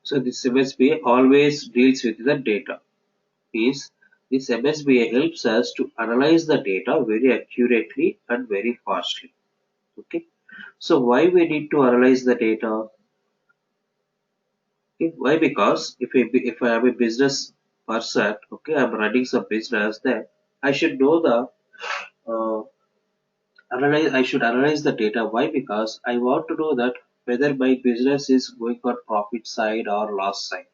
So this MSBA always deals with the data. Means this MSBA helps us to analyze the data very accurately and very fastly. Okay. So why we need to analyze the data? Okay. Why? Because if I am a business person, okay, I'm running some business, then I should know the uh, analyze. I should analyze the data. Why? Because I want to know that whether my business is going on profit side or loss side.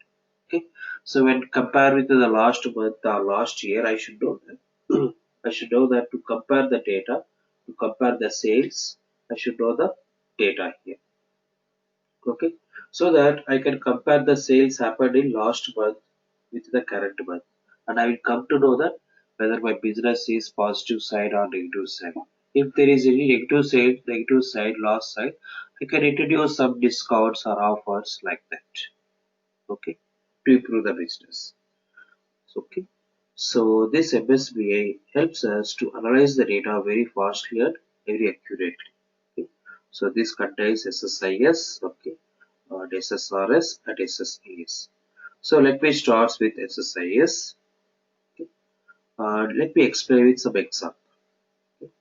Okay. So when compare with the last month or last year, I should know that. I should know that to compare the data, to compare the sales, I should know the data here. Okay. So that I can compare the sales happened in last month with the current month. And I will come to know that whether my business is positive side or negative side. If there is any negative side, loss side, I can introduce some discounts or offers like that. Okay. To improve the business. Okay. So this MSBA helps us to analyze the data very fastly and very accurately. Okay. So this contains SSIS, okay, and SSRS and SSAS. So let me start with SSIS. Okay. Let me explain with some example. Okay.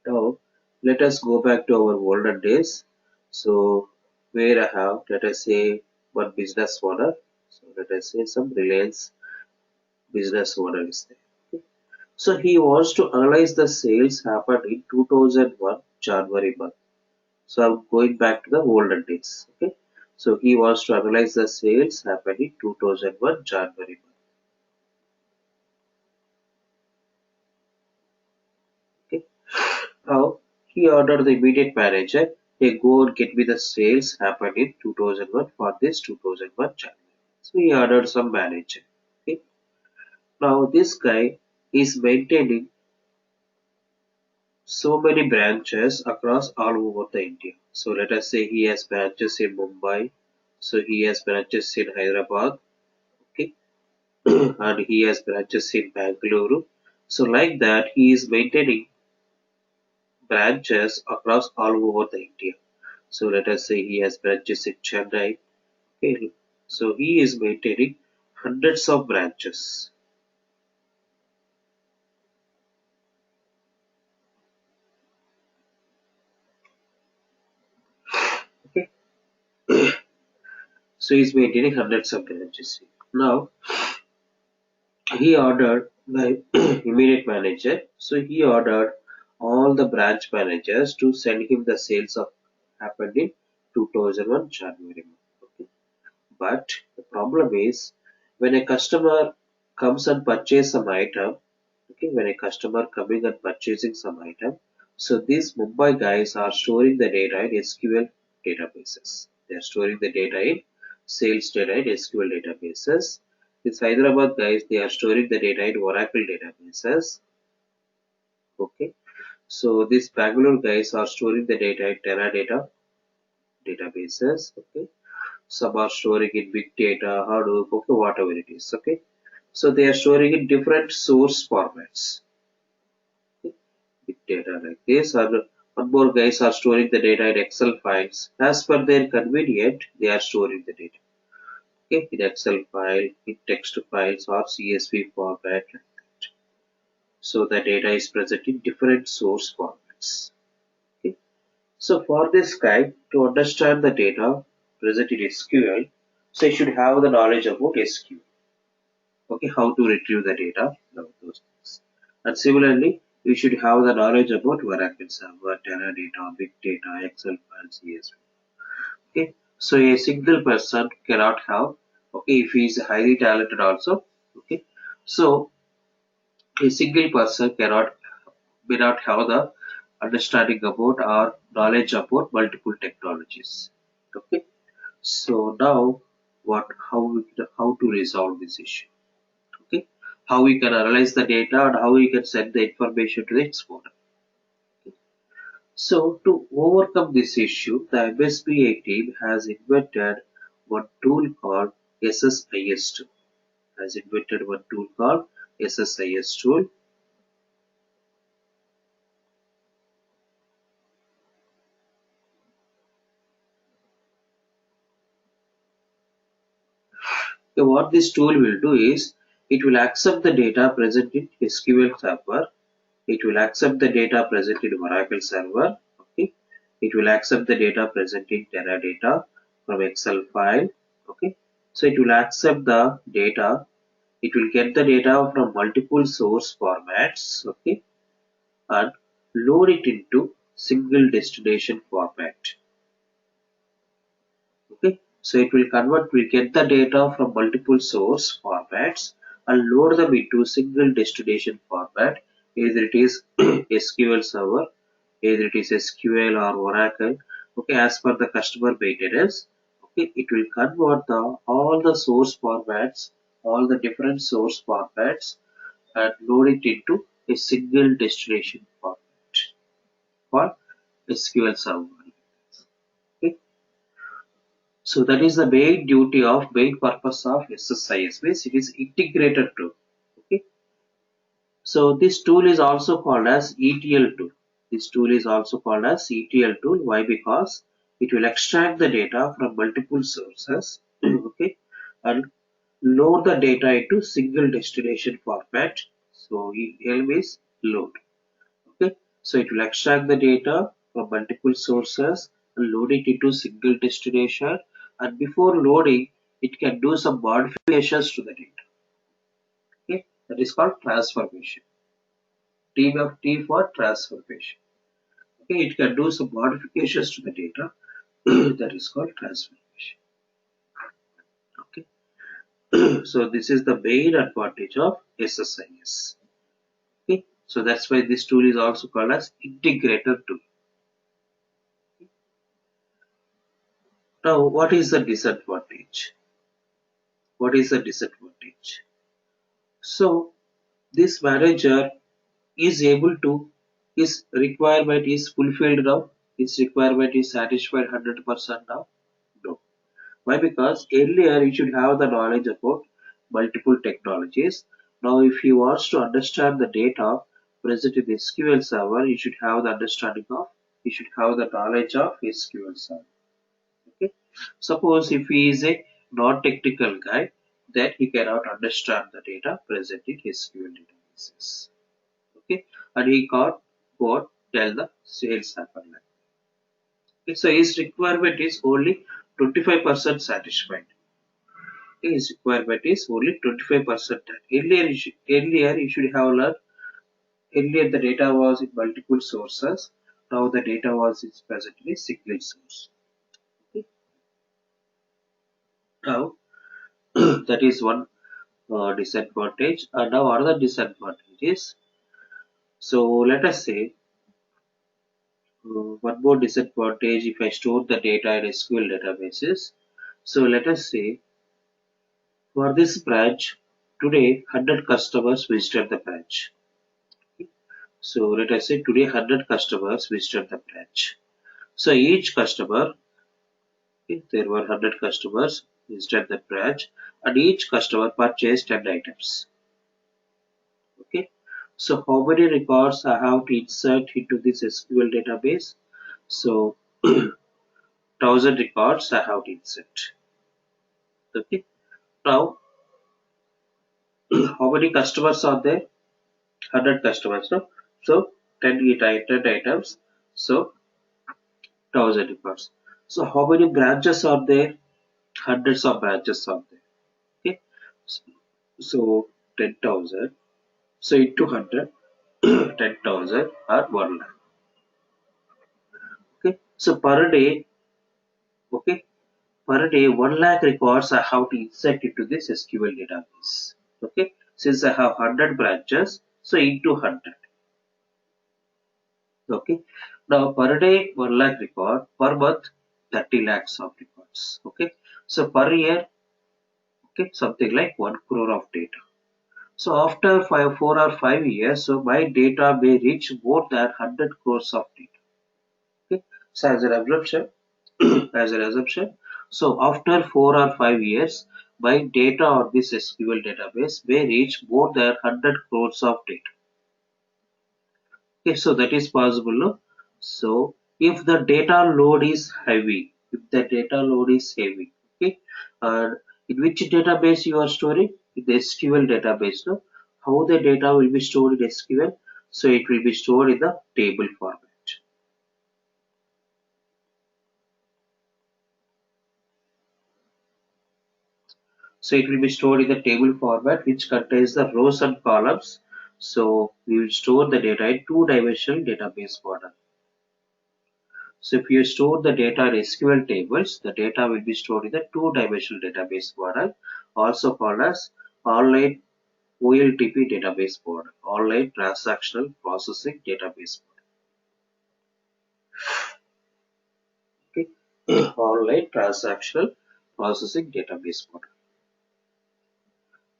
Now let us go back to our olden days. So where I have, let us say, one business owner. So let us say some Reliance business owner is there. Okay. So he wants to analyze the sales happened in 2001 January month. So I'm going back to the olden days. Okay. So he wants to analyze the sales happened in 2001 January month. Okay. Now he ordered the immediate manager. Hey, go and get me the sales happened in 2001 for this 2001 January. So he ordered some manager. Okay. Now this guy is maintaining so many branches across all over the India. So let us say he has branches in Mumbai, so he has branches in Hyderabad, okay, and he has branches in Bangalore. So like that, he is maintaining branches across all over the India. So let us say he has branches in Chennai, okay. So he is maintaining hundreds of branches. Okay, so he's maintaining hundreds of branches. Now he ordered the immediate manager. So he ordered all the branch managers to send him the sales of happened in 2001 January. Okay. But the problem is when a customer comes and purchase some item, okay, when a customer coming and purchasing some item, so these Mumbai guys are storing the data in SQL databases. They are storing the data in sales data in SQL databases. These Hyderabad guys, they are storing the data in Oracle databases. Okay. So these Bangalore guys are storing the data in Teradata databases. Okay. Some are storing in big data, Hadoop, okay, whatever it is. Okay. So they are storing in different source formats. Okay. Big data like this, and one more guys are storing the data in Excel files. As per their convenient, they are storing the data. Okay, in Excel file, in text files or CSV format. So the data is present in different source formats. Okay. So for this guy to understand the data present in SQL, so you should have the knowledge about SQL. Okay, how to retrieve the data, those things. And similarly, you should have the knowledge about Oracle server, Teradata, big data, Excel files, CSV. Okay, so a single person cannot have. Okay, if he is highly talented also. Okay, so a single person cannot may not have the understanding about or knowledge about multiple technologies. Okay, so now how to resolve this issue? Okay, how we can analyze the data and how we can send the information to the exporter. Okay. So to overcome this issue, the MSBA team has invented one tool called SSIS tool. Has invented one tool called SSIS tool. Okay, what this tool will do is it will accept the data present in SQL Server. It will accept the data present in Oracle Server. Okay, it will accept the data present in Teradata from Excel file. Okay, so it will accept the data. It will get the data from multiple source formats. Okay, and load it into single destination format. Okay, so it will get the data from multiple source formats and load them into single destination format, either it is SQL Server, either it is SQL or Oracle. Okay, as per the customer maintenance. Okay, it will convert all the source formats, all the different source formats, and load it into a single destination format for SQL Server. Okay. So that is the main purpose of SSIS, means it is integrated tool. Okay. So this tool is also called as ETL tool. This tool is also called as ETL tool. Why? Because it will extract the data from multiple sources, okay, and load the data into single destination format. So ETL means load. Okay, so it will extract the data from multiple sources and load it into single destination. And before loading, it can do some modifications to the data. Okay, that is called transformation. T for transformation. Okay, it can do some modifications to the data. That is called transformation. Okay, so this is the main advantage of SSIS. Okay, so that's why this tool is also called as integrator tool. Now, what is the disadvantage? What is the disadvantage? So, this manager is able to, his requirement is fulfilled now, his requirement is satisfied 100% now? No. Why? Because earlier you should have the knowledge about multiple technologies. Now, if he wants to understand the data present in the SQL Server, you should have the understanding of, you should have the knowledge of SQL Server. Okay. Suppose if he is a non-technical guy, then he cannot understand the data present in SQL databases. Okay, and he can't go and tell the sales happened. Okay, so his requirement is only 25% satisfied. Okay, his requirement is only 25%. Earlier you should have learned. Earlier the data was in multiple sources. Now the data was is presently single source. Okay. Now that is one disadvantage. And now another disadvantage is, so let us say one more disadvantage if I store the data in SQL databases. So let us say for this branch today 100 customers visited the branch. So let us say today 100 customers visited the branch. So each customer, okay, there were 100 customers visited the branch and each customer purchased 10 items. Okay, so how many records I have to insert into this SQL database? So 1000 records I have to insert. Okay, now how many customers are there? 100 customers, no? So 10 items, so 1000 records. So how many branches are there? Hundreds of branches are there. Okay, so 10,000. So into 100, 10,000 or 1 lakh. Okay, so per day, okay, per day 1 lakh records I have to insert into this SQL database. Okay, since I have 100 branches, so into 100. Okay, now per day 1 lakh record, per month 30 lakhs of records. Okay, so per year, okay, something like 1 crore of data. So after 4 or 5 years, so my data may reach more than 100 crores of data. Okay, so as an assumption, as an assumption, so after 4 or 5 years, my data on this SQL database may reach more than 100 crores of data. Okay, so that is possible, no? So if the data load is heavy, okay, and In which database you are storing? In the SQL database. No? How the data will be stored in SQL? So it will be stored in the table format. So it will be stored in the table format which contains the rows and columns. So we will store the data in two-dimensional database model. So if you store the data in SQL tables, the data will be stored in the two-dimensional database model, also called as online OLTP database model, online transactional processing database model. Okay. Online transactional processing database model.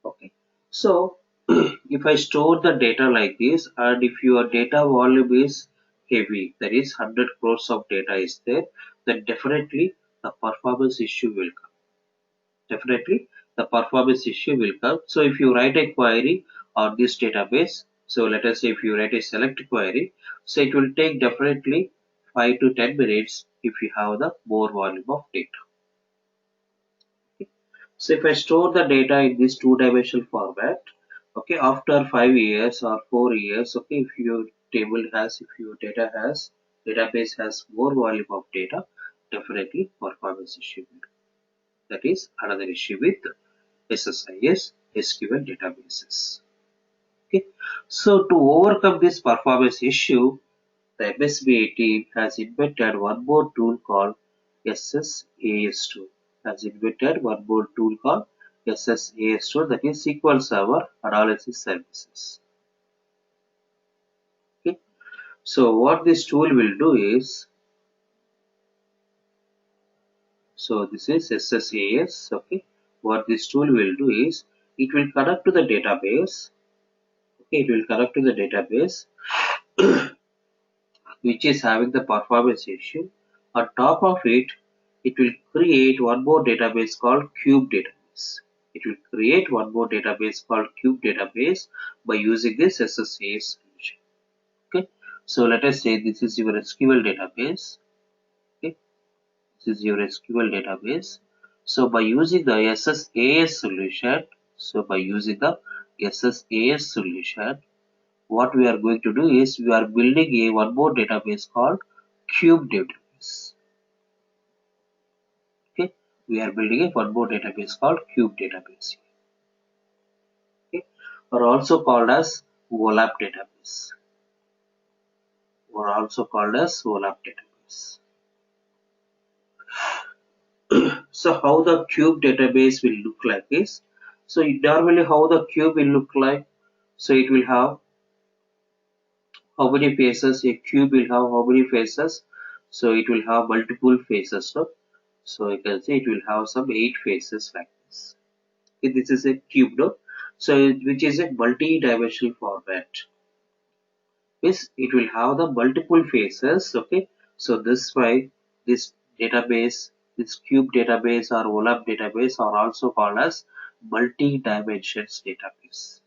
Okay. So if I store the data like this, and if your data volume is heavy, that is 100 crores of data is there, then definitely the performance issue will come. Definitely the performance issue will come. So if you write a query on this database, so let us say if you write a select query, so it will take definitely 5 to 10 minutes if you have the more volume of data. So if I store the data in this two-dimensional format, okay, after 5 years or 4 years, okay, if your if your database has more volume of data, definitely performance issue will. That is another issue with SSIS SQL databases. Okay, so to overcome this performance issue, the MSBA team has invented one more tool called SSAS tool. Has invented one more tool called SSAS tool, that is SQL Server Analysis Services. Okay, so what this tool will do is, so this is SSAS. Okay, what this tool will do is, it will connect to the database. Okay, it will connect to the database which is having the performance issue. On top of it, it will create one more database called Cube database. It will create one more database called Cube database by using this SSAS solution. Okay, so let us say this is your SQL database. Okay, this is your SQL database. So by using the SSAS solution, what we are going to do is we are building a one more database called Cube database. Okay, we are building a one more database called Cube database. Okay, or also called as OLAP database. Or also called as OLAP database. So how the Cube database will look like is, so normally how the cube will look like, so it will have how many faces a cube will have, how many faces, so it will have multiple faces. No? So you can see it will have some 8 faces like this. Okay, this is a cube, no? So which is a multi-dimensional format. Means it will have the multiple faces. Okay, so this why this database, this cube database or OLAP database are also called as multi-dimensions database.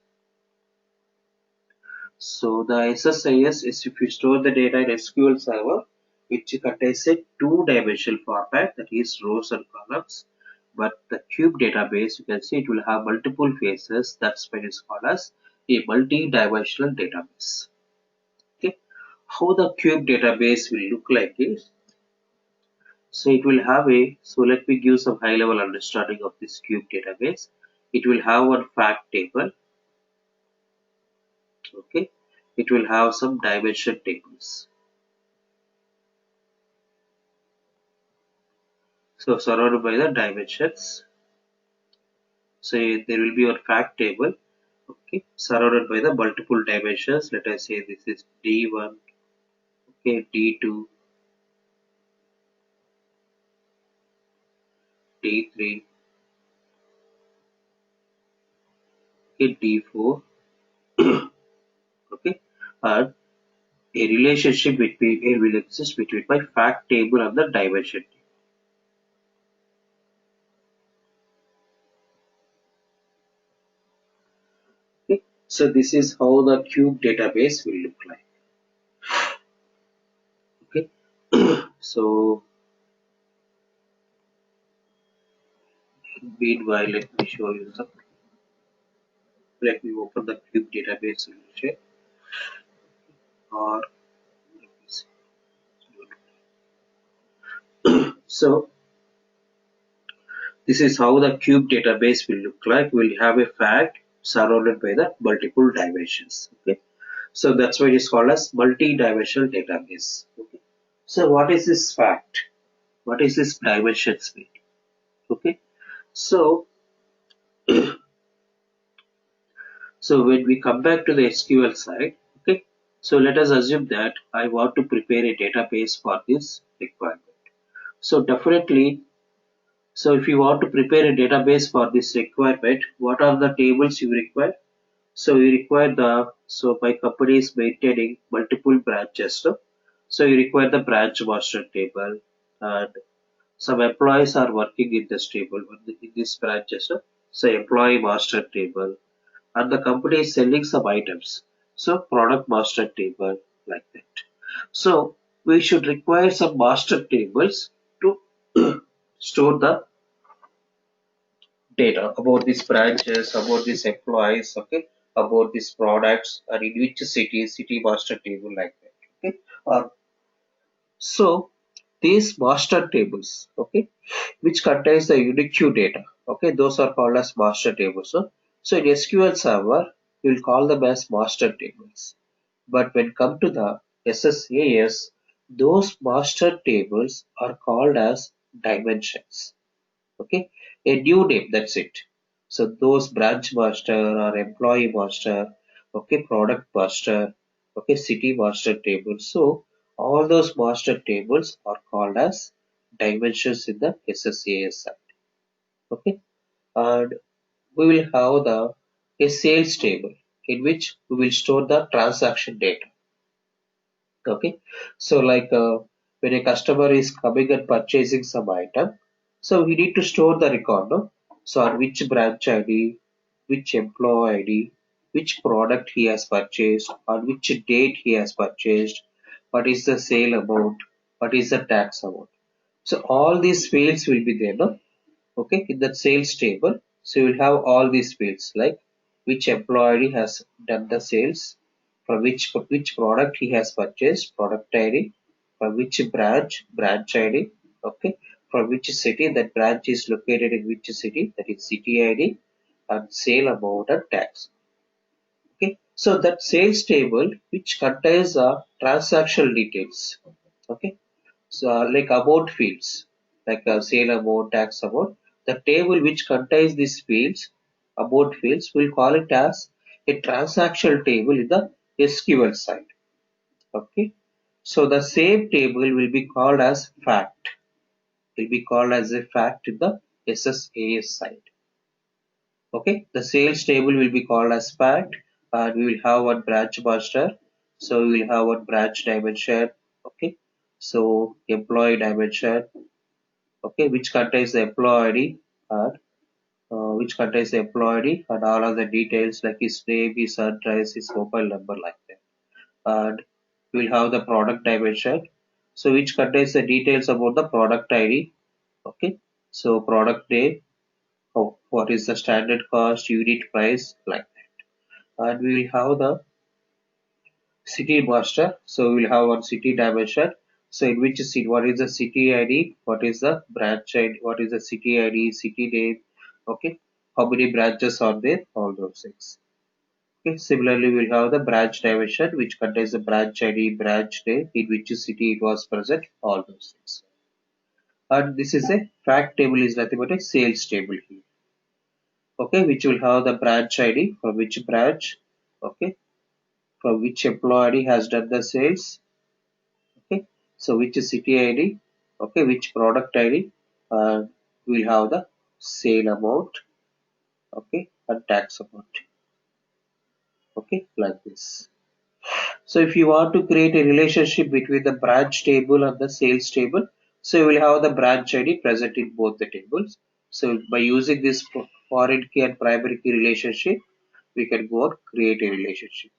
So the SSIS is if you store the data in SQL Server, which contains a two-dimensional format, that is rows and columns. But the cube database, you can see it will have multiple faces. That's why it's called as a multi-dimensional database. Okay, how the cube database will look like is, so it will have a, so let me give some high-level understanding of this cube database. It will have one fact table. Okay, it will have some dimension tables. So surrounded by the dimensions. So there will be a fact table. Okay, surrounded by the multiple dimensions. Let us say this is D1, okay, D2, D3, okay, D4, okay, and a relationship between it will exist between my fact table and the dimension table. Okay, so this is how the cube database will look like. Okay, so Meanwhile, let me show you the. Let me open the cube database solution, or let me see. So this is how the cube database will look like. We'll have a fact surrounded by the multiple dimensions. Okay, so that's why it is called as multi-dimensional database. Okay, so what is this fact? What is this dimension speed? Okay, so so when we come back to the SQL side, okay, so let us assume that I want to prepare a database for this requirement. So definitely, so if you want to prepare a database for this requirement, what are the tables you require? So you require the, so my company is maintaining multiple branches. No? So you require the branch master table, and some employees are working in this table, in this branches. No? So employee master table, and the company is selling some items. So product master table, like that. So we should require some master tables to store the data about these branches, about these employees, okay, about these products, and in which city master table, like that. Okay. So these master tables, okay, which contains the unique data, okay, those are called as master tables. So in SQL Server, we'll call them as master tables. But when come to the SSAS, those master tables are called as dimensions. Okay, a new name, that's it. So those branch master or employee master, okay, product master, okay, city master table. So all those master tables are called as dimensions in the SSAS side. Okay, and we will have the a sales table in which we will store the transaction data. Okay, so like when a customer is coming and purchasing some item, so we need to store the record, no? So on which branch ID, which employee ID, which product he has purchased, on which date he has purchased, what is the sale amount, what is the tax amount. So all these fields will be there, no? Okay, in that sales table, so you will have all these fields like which employee has done the sales, for which product he has purchased, product ID, for which branch ID, okay, for which city that branch is located, in which city, that is city ID, and sale amount and tax. Okay, so that sales table which contains transactional details. Okay, so like about fields, like sale amount, tax amount. The table which contains these fields, about fields, we'll call it as a transactional table in the SQL side. Okay. So the same table will be called as fact. Will be called as a fact in the SSAS side. Okay. The sales table will be called as fact, and we will have one branch master. So we will have one branch dimension. Okay. So employee dimension, okay, which contains the employee and which contains the employee and all of the details like his name, his address, his mobile number, like that. And we'll have the product dimension, so which contains the details about the product ID. Okay, so product name, what is the standard cost, unit price, like that. And we will have the city master, so we'll have one city dimension. So in which city, what is the city ID, what is the branch ID, what is the city ID, city name, okay, how many branches are there, all those things. Okay, similarly we'll have the branch dimension which contains the branch ID, branch name, in which city it was present, all those things. And this is a fact table, is nothing but a sales table here. Okay, which will have the branch ID for which branch, okay, for which employee has done the sales, okay, so which is city ID, okay, which product ID, and we'll have the sale amount, okay, and tax amount, okay, like this. So if you want to create a relationship between the branch table and the sales table, so you will have the branch ID present in both the tables. So by using this foreign key and primary key relationship, we can go and create a relationship.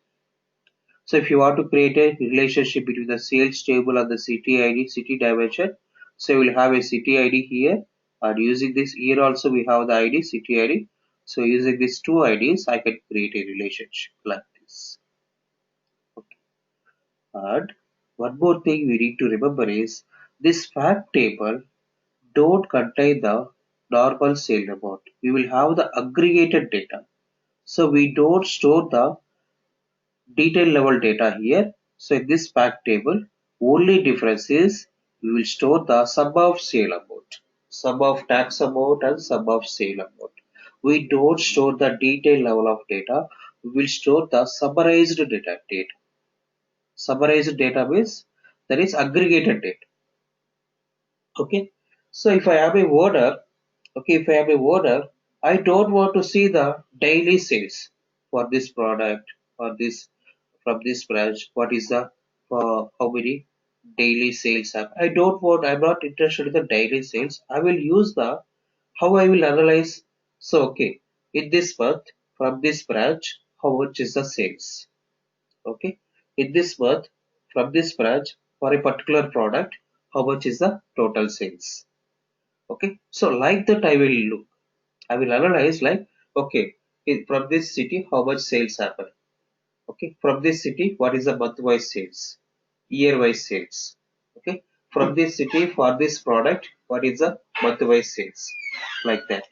So if you want to create a relationship between the sales table and the city ID, city dimension, so you will have a city ID here, And using this here also we have the ID, city ID. So using these two IDs, I can create a relationship like this. Okay. And one more thing we need to remember is this fact table don't contain the normal sale amount. We will have the aggregated data. So we don't store the detail level data here. So in this fact table, only difference is we will store the sum of sale amount, sum of tax amount and sum of sale amount. We don't store the detail level of data. We will store the summarized data. Summarized data means that is aggregated data. Okay. So if I have a order, okay, if I have a order, I don't want to see the daily sales for this product or this from this branch. What is the how many daily sales have? I don't want. I'm not interested in the daily sales. I will use the how I will analyze. So okay, in this month from this branch, how much is the sales? Okay, in this month from this branch for a particular product, how much is the total sales? Okay, so like that I will look. I will analyze like, okay, from this city, how much sales happen? Okay, from this city, what is the month-wise sales? Year-wise sales. Okay, from this city for this product, what is the month-wise sales? Like that.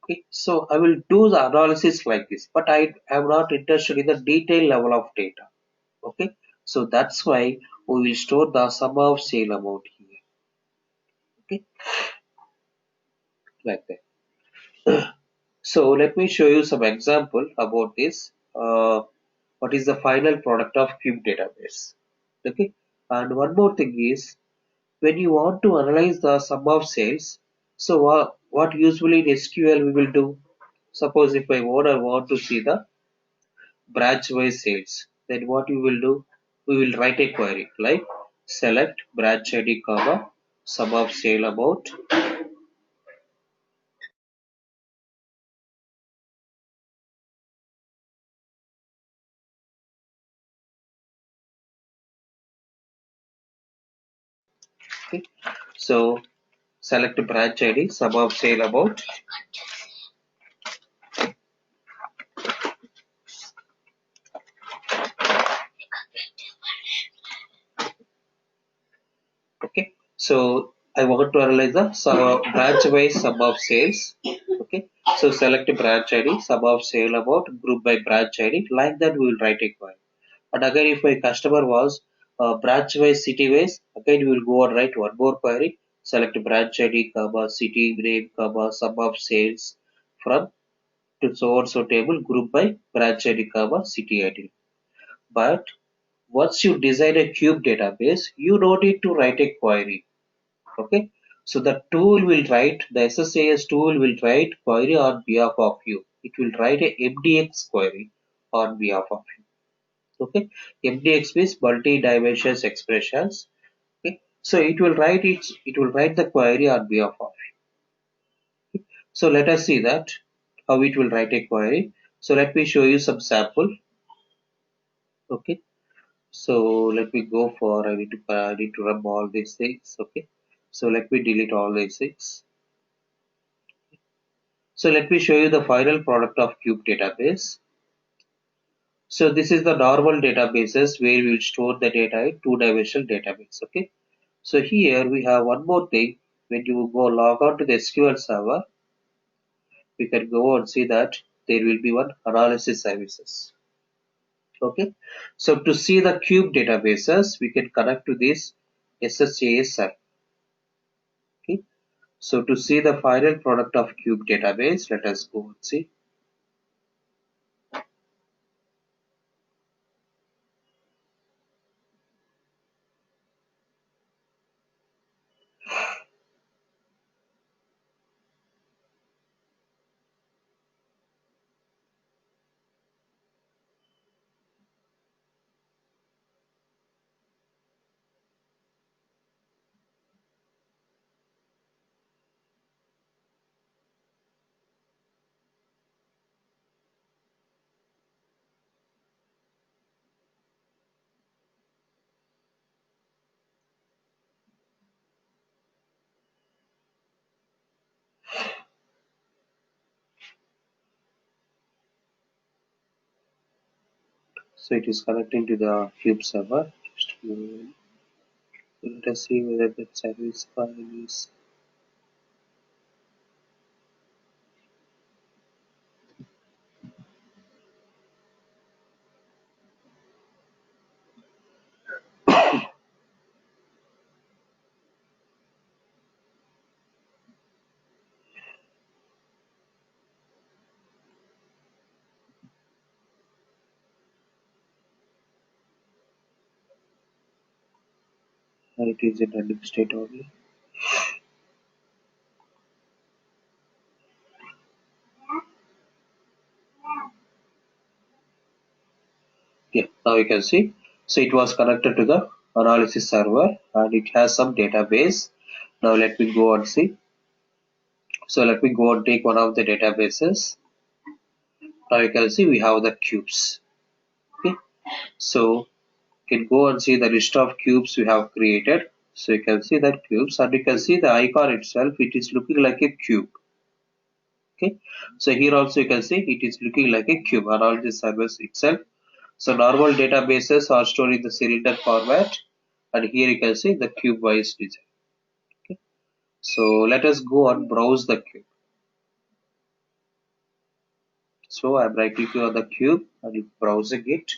Okay, so I will do the analysis like this, but I am not interested in the detail level of data. Okay, so that's why we will store the sum of sale amount here. Okay, like that. So let me show you some example about this. What is the final product of Cube database? Okay. And one more thing is when you want to analyze the sum of sales, so what usually in SQL we will do? Suppose if my owner want to see the branch wise sales, then what we will do? We will write a query like select branch ID comma sum of sale amount. Okay. So select branch ID sum of sale amount. Okay, so I want to analyze the branch wise sum of sales. Okay, so select a branch ID sum of sale about group by branch ID, like that we will write a query. And again if my customer was branch wise city wise, again we will go and write one more query, select branch ID comma city name comma sum of sales from to so and so table group by branch ID comma city ID. But once you design a cube database, you don't need to write a query. Okay, so the tool will write, the SSAS tool will write query on behalf of you. It will write a MDX query on behalf of you. Okay, MDX means multi-dimensions expressions. Okay, so it will write the query on behalf of you. So let us see that how it will write a query. So let me show you some sample. Okay, so let me go for, I need to run all these things. Okay, so let me delete all these things. So let me show you the final product of Cube database. So this is the normal databases where we will store the data in two-dimensional database. Okay. So here we have one more thing. When you go log on to the SQL server, we can go and see that there will be one analysis services. Okay. So to see the Cube databases, we can connect to this SSAS server. Okay. So to see the final product of Cube database, let us go and see. So it is connecting to the cube server. Just a moment. Let us see whether that service file is. It is in running state only. Yeah, now you can see. So it was connected to the analysis server and it has some database. Now let me go and see. So let me go and take one of the databases. Now you can see we have the cubes. Okay. So you can go and see the list of cubes we have created. So you can see that cubes and you can see the icon itself. It is looking like a cube. Okay. So here also you can see it is looking like a cube. Analysis service itself. So normal databases are stored in the cylinder format and here you can see the cube wise design. Okay. So let us go and browse the cube. So I'm right clicking on the cube and browsing it.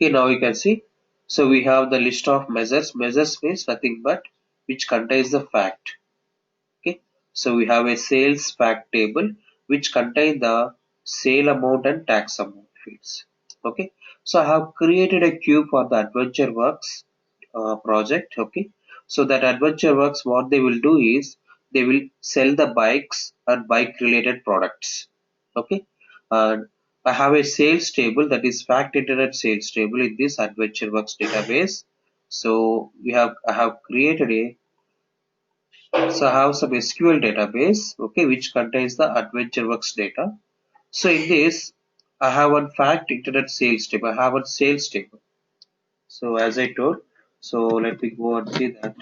Okay, now you can see. So we have the list of measures. Measures means nothing but which contains the fact. Okay. So we have a sales fact table which contain the sale amount and tax amount fields. Okay. So I have created a queue for the AdventureWorks project. Okay. So that AdventureWorks, what they will do is they will sell the bikes and bike related products. Okay. And I have a sales table, that is fact internet sales table, in this AdventureWorks database. So I have created a so I have some SQL database, okay, which contains the AdventureWorks data. So in this, I have one fact internet sales table. I have one sales table. So as I told, so let me go and see that.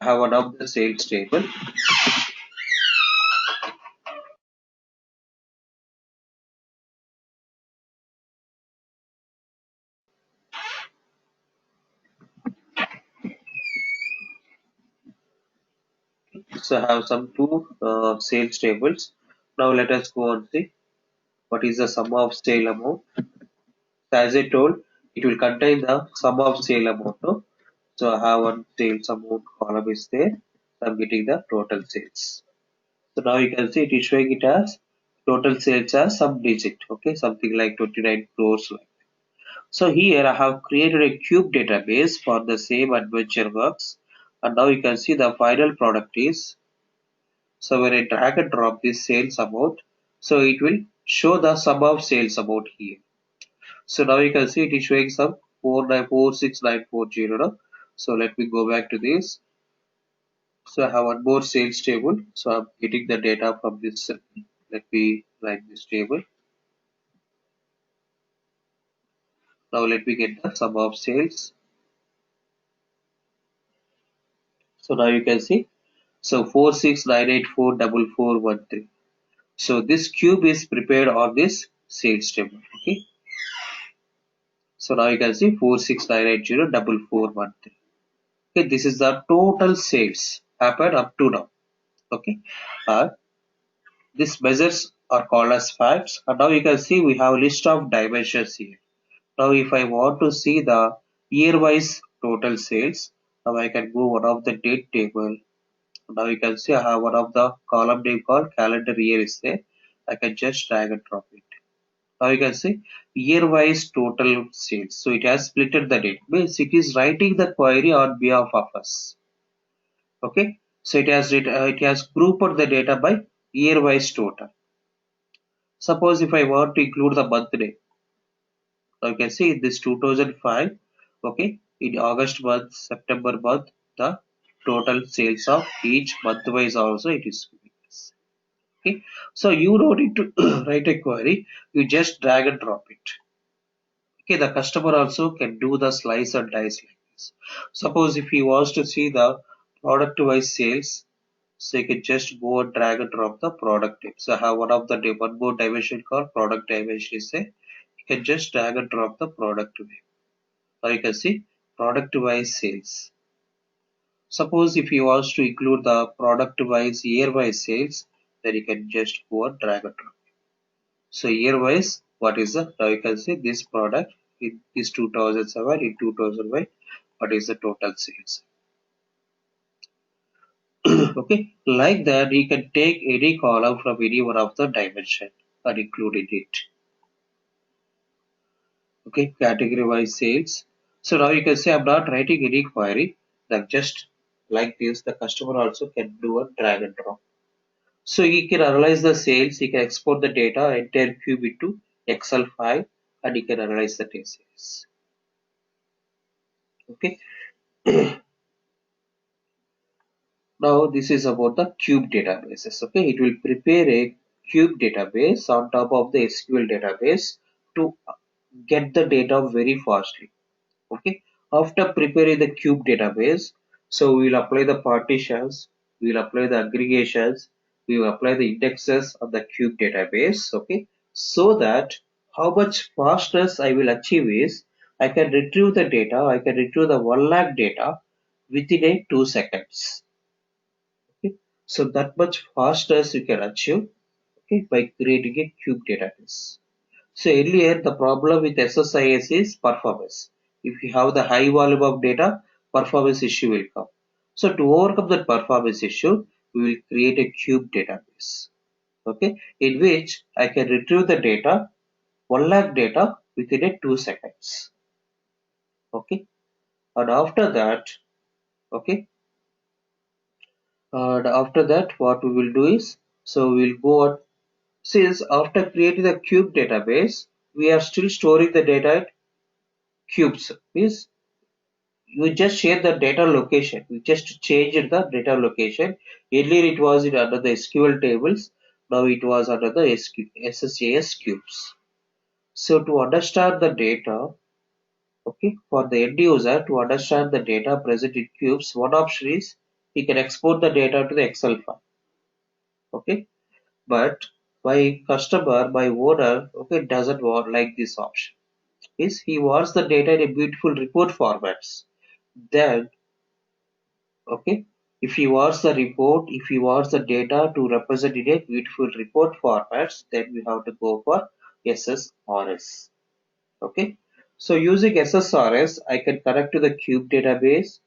I have one of the sales table. So I have some two sales tables. Now let us go and see what is the sum of sale amount. So as I told, it will contain the sum of sale amount. No? So I have one sales amount column is there. So I'm getting the total sales. So now you can see it is showing it as total sales as some digit, okay, something like 29 crores. So here I have created a cube database for the same AdventureWorks, and now you can see the final product is. So when I drag and drop this sales amount, so it will show the sum of sales amount here. So now you can see it is showing some 4946,940. So let me go back to this. So I have one more sales table. So I'm getting the data from this. Let me write this table. Now let me get the sum of sales. So now you can see. So 4698444413. So this cube is prepared on this sales table. Okay. So now you can see 4698044413. Okay, this is the total sales happened up to now. Okay. These measures are called as facts. And now you can see we have a list of dimensions here. Now if I want to see the year-wise total sales, now I can go one of the date table. Now you can see I have one of the column name called calendar year is there. I can just drag and drop it. Now you can see year-wise total sales. So it has splitted the date. Means it is writing the query on behalf of us. Okay. So it has grouped the data by year-wise total. Suppose if I want to include the month name. Now you can see this 2005. Okay. in August month, September month, the total sales of each month wise also it is giving us. Okay, so you don't need to write a query, you just drag and drop it. Okay, the customer also can do the slice and dice like this. Suppose if he wants to see the product wise sales, so you can just go and drag and drop the product name. So I have one more dimension called product dimension is there. You can just drag and drop the product name. Now you can see product wise sales. Suppose if you want to include the product wise year wise sales, then you can just go and drag and drop. So year wise, what is the, now you can see this product in is 2007, in 2001, what is the total sales. Okay, like that you can take any column from any one of the dimension and include in it. Okay, category wise sales. So now you can say I'm not writing any query, like just like this, the customer also can do a drag and drop. So he can analyze the sales, he can export the data, entire cube into Excel file, and he can analyze the sales. Okay. Now this is about the cube databases. Okay, it will prepare a cube database on top of the SQL database to get the data very fastly. Okay, after preparing the cube database, so we will apply the partitions, we will apply the aggregations, we will apply the indexes of the cube database. Okay, so that how much fastness I will achieve is I can retrieve the data, I can retrieve the 1 lakh data within a 2 seconds. Okay, so that much fastness you can achieve, okay, by creating a cube database. So earlier the problem with SSIS is performance. If you have the high volume of data, performance issue will come. So to overcome that performance issue, we will create a cube database. Okay, in which I can retrieve the data, 1 lakh data within a 2 seconds. Okay, and after that, okay, and after that, what we will do is, so we will go on. Since after creating the cube database, we are still storing the data at cubes. Means you just share the data location. You just change the data location. Earlier it was under the SQL tables. Now it was under the SSAS cubes. So to understand the data, okay, for the end user to understand the data present in cubes, one option is he can export the data to the Excel file. Okay, but my customer, my owner, okay, doesn't want like this option. Is he wants the data in a beautiful report formats. Then, okay, if he wants the report, if he wants the data to represent in a beautiful report formats, then we have to go for SSRS. Okay, so using SSRS, I can connect to the Cube database.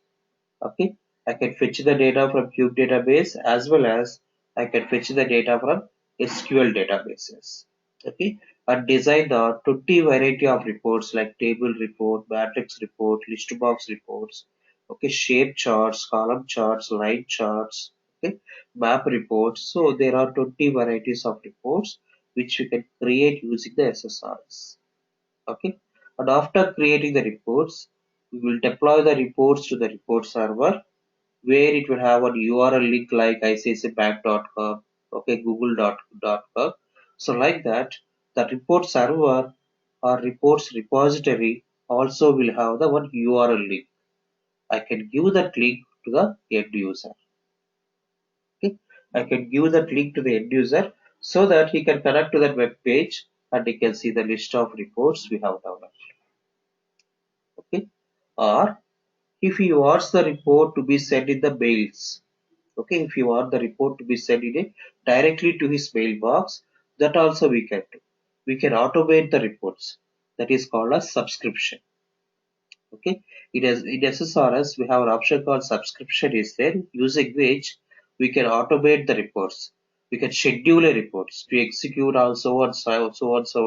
Okay, I can fetch the data from Cube database as well as I can fetch the data from SQL databases. Okay, and design the 20 variety of reports like table report, matrix report, list box reports, okay, shape charts, column charts, line charts, okay, map reports. So there are 20 varieties of reports which we can create using the SSRS. Okay, and after creating the reports, we will deploy the reports to the report server where it will have a URL link like iciicibank.com, okay, google.com. So like that, the report server or reports repository also will have the one URL link. I can give that link to the end user. Okay, I can give that link to the end user so that he can connect to that web page and he can see the list of reports we have downloaded. Okay, or if he wants the report to be sent in the mails, okay, if you want the report to be sent in directly to his mailbox, that also we can do. We can automate the reports. That is called a subscription. Okay, it is in SSRS we have an option called subscription is there, using which we can automate the reports. We can schedule a reports to execute on so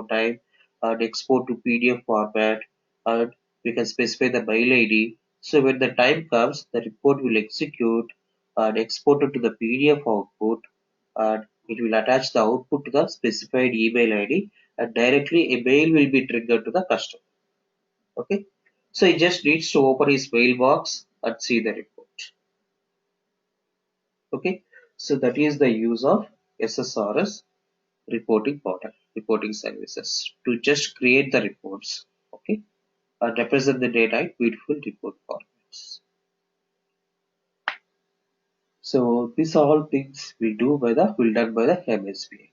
time and export to PDF format, and we can specify the mail ID. So when the time comes, the report will execute and export it to the PDF output, and it will attach the output to the specified email ID, and directly a mail will be triggered to the customer. Okay, So he just needs to open his mailbox and see the report. Okay, so that is the use of SSRS reporting portal, reporting services to just create the reports. Okay, and represent the data in beautiful report formats. So these all things will done by the MSBI.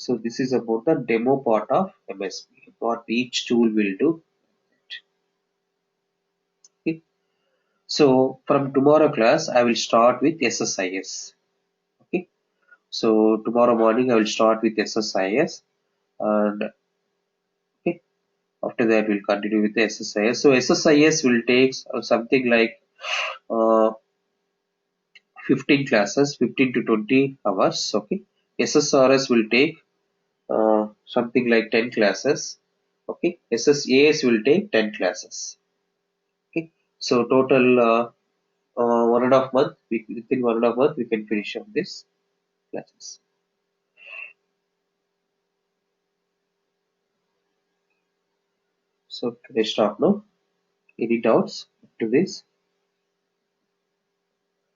So this is about the demo part of MSBI, what each tool will do. Okay. So from tomorrow class, I will start with SSIS. Okay. So tomorrow morning I will start with SSIS, and okay, after that we'll continue with the SSIS. So SSIS will take something like uh, 15 classes, 15 to 20 hours. Okay. SSRS will take something like 10 classes. Okay. SSAS will take 10 classes. Okay. So total 1.5 month, within 1.5 month we can finish up this classes. So can I stop now? Any doubts to this?